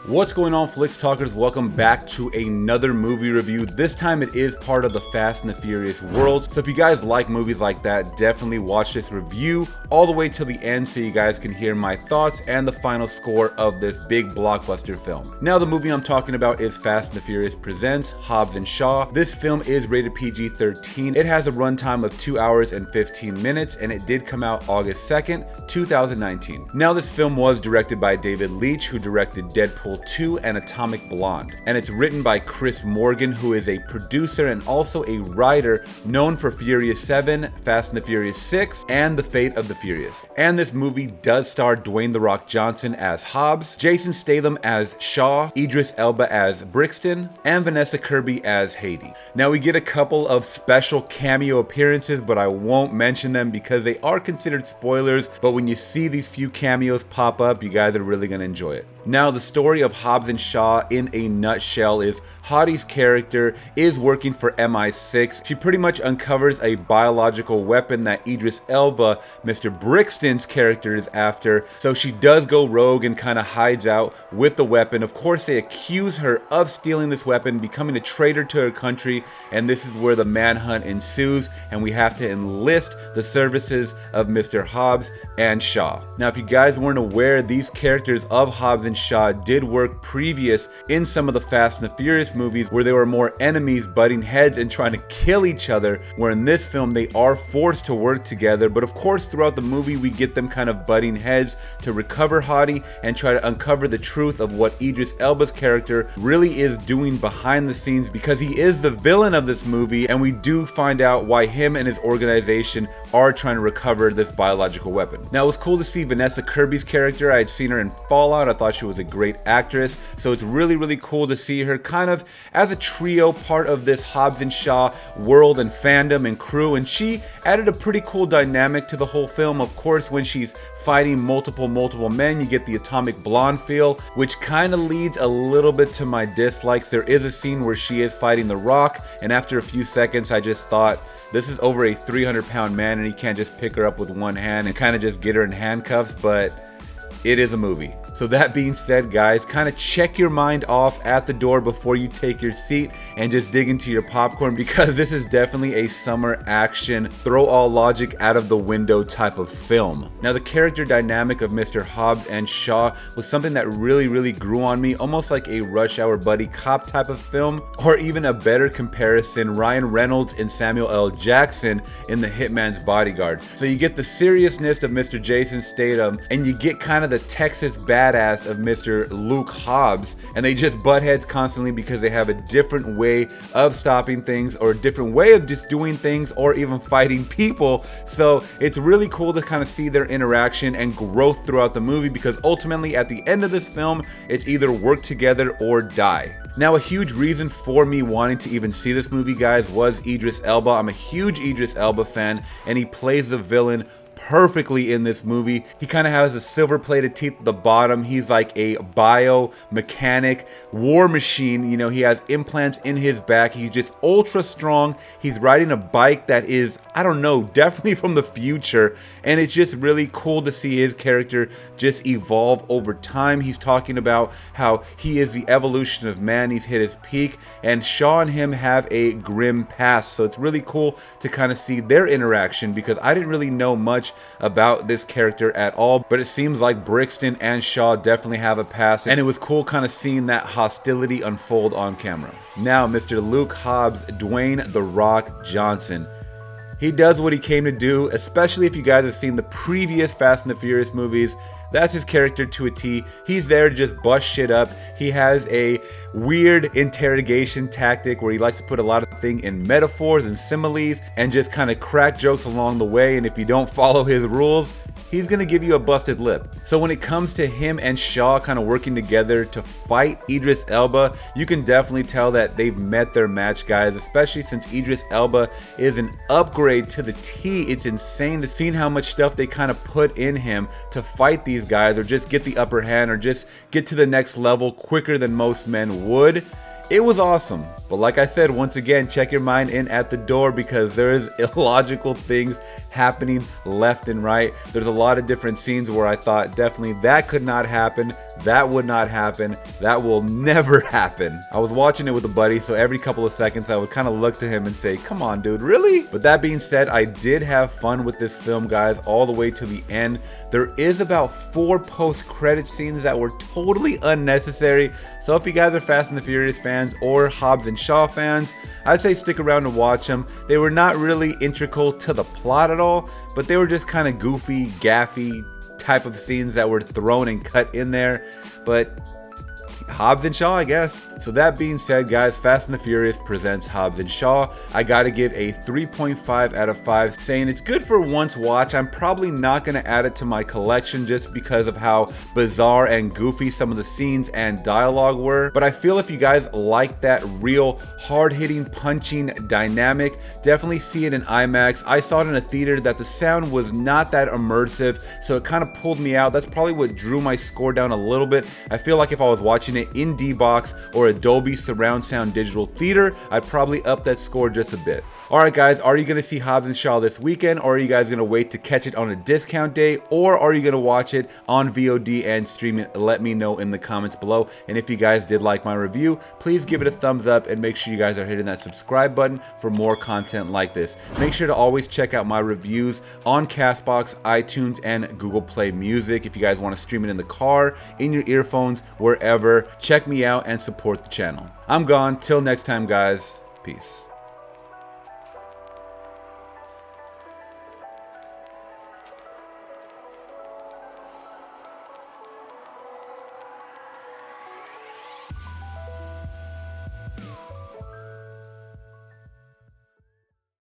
What's going on, Flicks Talkers? Welcome back to another movie review. This time it is part of the Fast and the Furious world. So if you guys like movies like that, definitely watch this review all the way till the end so you guys can hear my thoughts and the final score of this big blockbuster film. Now the movie I'm talking about is Fast and the Furious Presents Hobbs and Shaw. This film is rated PG-13. It has a runtime of 2 hours and 15 minutes and it did come out August 2nd, 2019. Now this film was directed by David Leitch, who directed Deadpool 2 and Atomic Blonde, and it's written by Chris Morgan, who is a producer and also a writer known for Furious 7, Fast and the Furious 6, and The Fate of the Furious. And this movie does star Dwayne "The Rock" Johnson as Hobbs, Jason Statham as Shaw, Idris Elba as Brixton, and Vanessa Kirby as Haiti. Now we get a couple of special cameo appearances, but I won't mention them because they are considered spoilers, but when you see these few cameos pop up, you guys are really going to enjoy it. Now the story of Hobbs and Shaw in a nutshell is Hottie's character is working for MI6. She pretty much uncovers a biological weapon that Idris Elba, Mr. Brixton's character, is after. So she does go rogue and kind of hides out with the weapon. Of course, they accuse her of stealing this weapon, becoming a traitor to her country, and this is where the manhunt ensues, and we have to enlist the services of Mr. Hobbs and Shaw. Now, if you guys weren't aware, these characters of Hobbs and Shaw did work previous in some of the Fast and the Furious movies where they were more enemies butting heads and trying to kill each other, where in this film they are forced to work together. But of course throughout the movie we get them kind of butting heads to recover Hottie and try to uncover the truth of what Idris Elba's character really is doing behind the scenes, because he is the villain of this movie, and we do find out why him and his organization are trying to recover this biological weapon. Now it was cool to see Vanessa Kirby's character. I had seen her in Fallout. I thought she was a great actress, so it's really cool to see her kind of as a trio part of this Hobbs and Shaw world and fandom and crew, and she added a pretty cool dynamic to the whole film. Of course, when she's fighting multiple men, you get the Atomic Blonde feel, which kind of leads a little bit to my dislikes. There is a scene where she is fighting The Rock, and after a few seconds I just thought, this is over a 300-pound man and he can't just pick her up with one hand and kind of just get her in handcuffs, but it is a movie. So that being said, guys, kind of check your mind off at the door before you take your seat and just dig into your popcorn, because this is definitely a summer action, throw all logic out of the window type of film. Now the character dynamic of Mr. Hobbs and Shaw was something that really grew on me, almost like a Rush Hour buddy cop type of film, or even a better comparison, Ryan Reynolds and Samuel L. Jackson in The Hitman's Bodyguard. So you get the seriousness of Mr. Jason Statham and you get kind of the Texas badass of Mr. Luke Hobbs, and they just butt heads constantly because they have a different way of stopping things, or a different way of just doing things, or even fighting people. So it's really cool to kind of see their interaction and growth throughout the movie, because ultimately at the end of this film it's either work together or die. Now a huge reason for me wanting to even see this movie, guys, was Idris Elba. I'm a huge Idris Elba fan, and he plays the villain perfectly in this movie. He kind of has a silver-plated teeth at the bottom. He's like a biomechanic war machine. You know, he has implants in his back. He's just ultra strong. He's riding a bike that is, I don't know, definitely from the future, and it's just really cool to see his character just evolve over time. He's talking about how he is the evolution of man. He's hit his peak, and Shaw and him have a grim past, so it's really cool to kind of see their interaction, because I didn't really know much about this character at all, but it seems like Brixton and Shaw definitely have a past, and it was cool kind of seeing that hostility unfold on camera. Now Mr. Luke Hobbs, Dwayne "The Rock" Johnson. He does what he came to do, especially if you guys have seen the previous Fast and the Furious movies. That's his character to a T. He's there to just bust shit up. He has a weird interrogation tactic where he likes to put a lot of things in metaphors and similes and just kind of crack jokes along the way, and if you don't follow his rules, he's gonna give you a busted lip. So when it comes to him and Shaw kind of working together to fight Idris Elba, you can definitely tell that they've met their match, guys, especially since Idris Elba is an upgrade to the T. It's insane to see how much stuff they kind of put in him to fight these guys, or just get the upper hand, or just get to the next level quicker than most men would. It was awesome, but like I said, once again, check your mind in at the door because there is illogical things happening left and right. There's a lot of different scenes where I thought definitely that could not happen, that would not happen, that will never happen. I was watching it with a buddy, so every couple of seconds I would kind of look to him and say, come on dude, really? But that being said, I did have fun with this film, guys, all the way to the end. There is about 4 post-credit scenes that were totally unnecessary, so if you guys are Fast and the Furious fans or Hobbs and Shaw fans, I'd say stick around and watch them. They were not really integral to the plot at all, but they were just kind of goofy, gaffy type of scenes that were thrown and cut in there. But Hobbs and Shaw, I guess. So that being said, guys, Fast and the Furious presents Hobbs and Shaw. I gotta give a 3.5 out of 5, saying it's good for once watch. I'm probably not gonna add it to my collection just because of how bizarre and goofy some of the scenes and dialogue were. But I feel if you guys like that real hard-hitting, punching dynamic, definitely see it in IMAX. I saw it in a theater that the sound was not that immersive, so it kind of pulled me out. That's probably what drew my score down a little bit. I feel like if I was watching it in D-Box or Dolby Surround Sound Digital Theater, I'd probably up that score just a bit. Alright guys, are you going to see Hobbs and Shaw this weekend, or are you guys going to wait to catch it on a discount day, or are you going to watch it on VOD and stream it? Let me know in the comments below. And if you guys did like my review, please give it a thumbs up and make sure you guys are hitting that subscribe button for more content like this. Make sure to always check out my reviews on Castbox, iTunes, and Google Play Music. If you guys want to stream it in the car, in your earphones, wherever, check me out and support the channel. I'm gone. Till next time, guys. Peace.